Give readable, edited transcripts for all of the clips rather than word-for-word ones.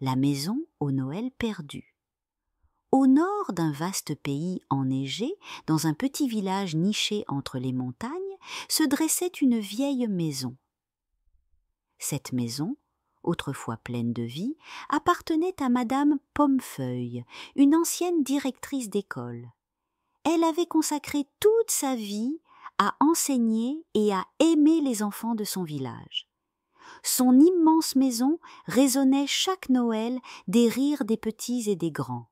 la maison au Noël perdu. Au nord d'un vaste pays enneigé, dans un petit village niché entre les montagnes, se dressait une vieille maison. Cette maison, autrefois pleine de vie, appartenait à Madame Pommefeuille, une ancienne directrice d'école. Elle avait consacré toute sa vie à enseigner et à aimer les enfants de son village. Son immense maison résonnait chaque Noël des rires des petits et des grands.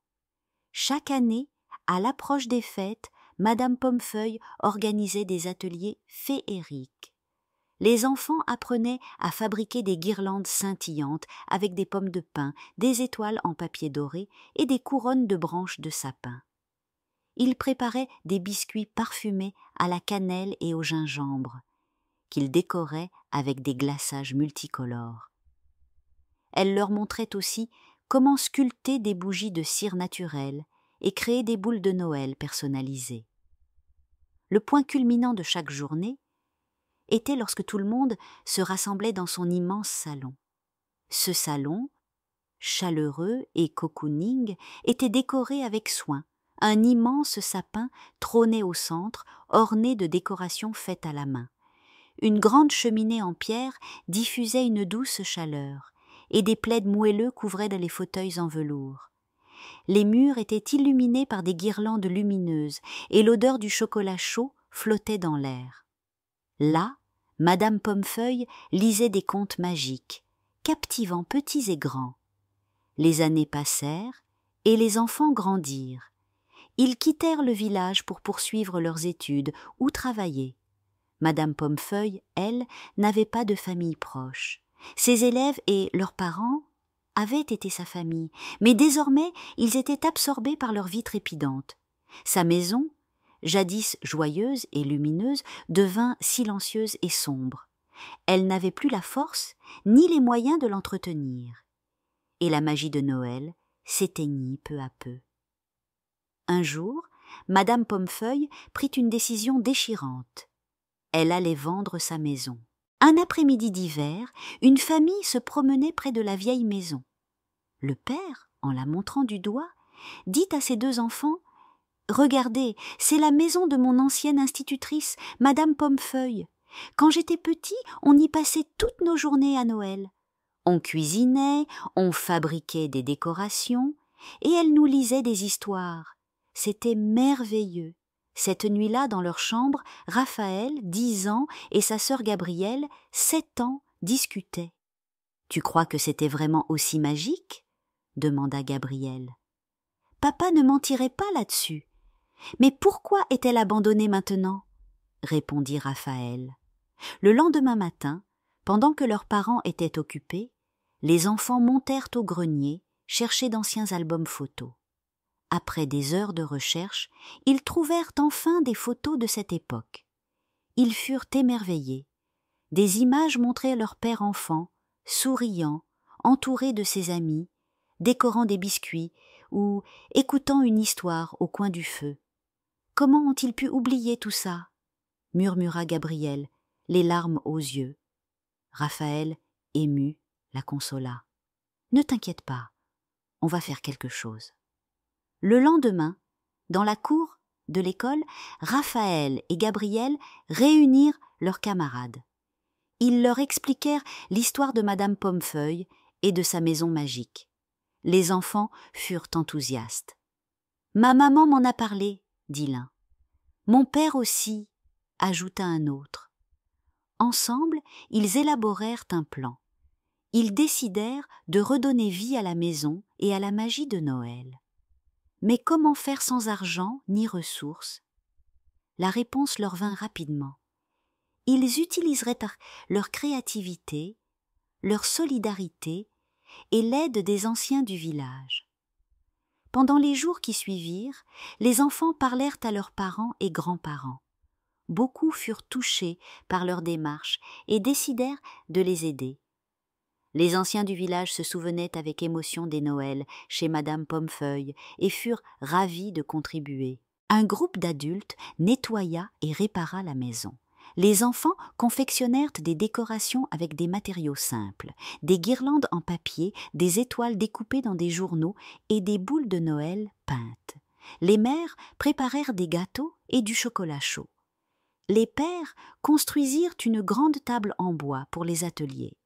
Chaque année, à l'approche des fêtes, Madame Pommefeuille organisait des ateliers féeriques. Les enfants apprenaient à fabriquer des guirlandes scintillantes avec des pommes de pin, des étoiles en papier doré et des couronnes de branches de sapin. Ils préparaient des biscuits parfumés à la cannelle et au gingembre, qu'ils décoraient avec des glaçages multicolores. Elle leur montrait aussi comment sculpter des bougies de cire naturelle et créer des boules de Noël personnalisées. Le point culminant de chaque journée était lorsque tout le monde se rassemblait dans son immense salon. Ce salon, chaleureux et cocooning, était décoré avec soin. Un immense sapin trônait au centre, orné de décorations faites à la main. Une grande cheminée en pierre diffusait une douce chaleur, et des plaids moelleux couvraient les fauteuils en velours. Les murs étaient illuminés par des guirlandes lumineuses, et l'odeur du chocolat chaud flottait dans l'air. Là, Madame Pommefeuille lisait des contes magiques, captivant petits et grands. Les années passèrent, et les enfants grandirent. Ils quittèrent le village pour poursuivre leurs études ou travailler. Madame Pommefeuille, elle, n'avait pas de famille proche. Ses élèves et leurs parents avaient été sa famille, mais désormais ils étaient absorbés par leur vie trépidante. Sa maison, jadis joyeuse et lumineuse, devint silencieuse et sombre. Elle n'avait plus la force ni les moyens de l'entretenir. Et la magie de Noël s'éteignit peu à peu. Un jour, Madame Pommefeuille prit une décision déchirante. Elle allait vendre sa maison. Un après-midi d'hiver, une famille se promenait près de la vieille maison. Le père, en la montrant du doigt, dit à ses deux enfants « Regardez, c'est la maison de mon ancienne institutrice, Madame Pommefeuille. Quand j'étais petit, on y passait toutes nos journées à Noël. On cuisinait, on fabriquait des décorations, et elle nous lisait des histoires. C'était merveilleux. Cette nuit-là, dans leur chambre, Raphaël, 10 ans, et sa sœur Gabrielle, 7 ans, discutaient. « Tu crois que c'était vraiment aussi magique ?» demanda Gabrielle. « Papa ne mentirait pas là-dessus. Mais pourquoi est-elle abandonnée maintenant ?» répondit Raphaël. Le lendemain matin, pendant que leurs parents étaient occupés, les enfants montèrent au grenier chercher d'anciens albums photos. Après des heures de recherche, ils trouvèrent enfin des photos de cette époque. Ils furent émerveillés. Des images montraient leur père enfant, souriant, entouré de ses amis, décorant des biscuits ou écoutant une histoire au coin du feu. « Comment ont-ils pu oublier tout ça ?» murmura Gabrielle, les larmes aux yeux. Raphaël, ému, la consola. « Ne t'inquiète pas, on va faire quelque chose. » Le lendemain, dans la cour de l'école, Raphaël et Gabrielle réunirent leurs camarades. Ils leur expliquèrent l'histoire de Madame Pommefeuille et de sa maison magique. Les enfants furent enthousiastes. « Ma maman m'en a parlé, » dit l'un. « Mon père aussi, » ajouta un autre. Ensemble, ils élaborèrent un plan. Ils décidèrent de redonner vie à la maison et à la magie de Noël. Mais comment faire sans argent ni ressources? La réponse leur vint rapidement. Ils utiliseraient leur créativité, leur solidarité et l'aide des anciens du village. Pendant les jours qui suivirent, les enfants parlèrent à leurs parents et grands-parents. Beaucoup furent touchés par leur démarche et décidèrent de les aider. Les anciens du village se souvenaient avec émotion des Noëls chez Madame Pommefeuille et furent ravis de contribuer. Un groupe d'adultes nettoya et répara la maison. Les enfants confectionnèrent des décorations avec des matériaux simples, des guirlandes en papier, des étoiles découpées dans des journaux et des boules de Noël peintes. Les mères préparèrent des gâteaux et du chocolat chaud. Les pères construisirent une grande table en bois pour les ateliers.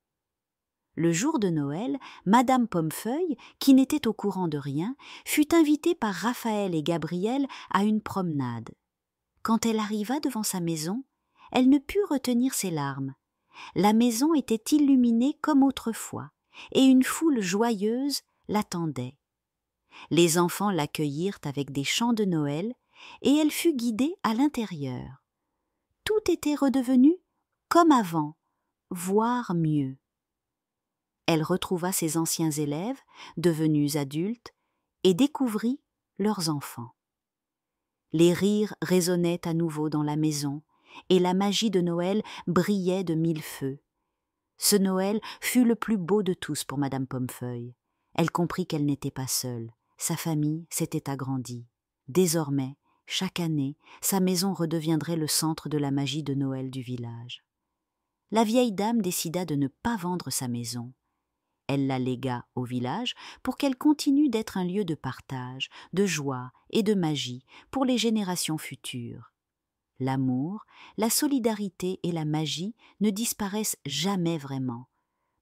Le jour de Noël, Madame Pommefeuille, qui n'était au courant de rien, fut invitée par Raphaël et Gabriel à une promenade. Quand elle arriva devant sa maison, elle ne put retenir ses larmes. La maison était illuminée comme autrefois, et une foule joyeuse l'attendait. Les enfants l'accueillirent avec des chants de Noël, et elle fut guidée à l'intérieur. Tout était redevenu comme avant, voire mieux. Elle retrouva ses anciens élèves, devenus adultes, et découvrit leurs enfants. Les rires résonnaient à nouveau dans la maison, et la magie de Noël brillait de mille feux. Ce Noël fut le plus beau de tous pour Madame Pommefeuille. Elle comprit qu'elle n'était pas seule. Sa famille s'était agrandie. Désormais, chaque année, sa maison redeviendrait le centre de la magie de Noël du village. La vieille dame décida de ne pas vendre sa maison. Elle la légua au village pour qu'elle continue d'être un lieu de partage, de joie et de magie pour les générations futures. L'amour, la solidarité et la magie ne disparaissent jamais vraiment.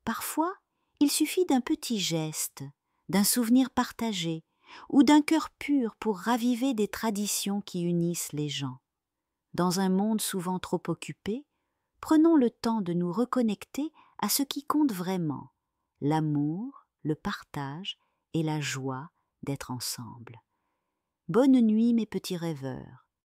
Parfois, il suffit d'un petit geste, d'un souvenir partagé ou d'un cœur pur pour raviver des traditions qui unissent les gens. Dans un monde souvent trop occupé, prenons le temps de nous reconnecter à ce qui compte vraiment, l'amour, le partage et la joie d'être ensemble. Bonne nuit mes petits rêveurs.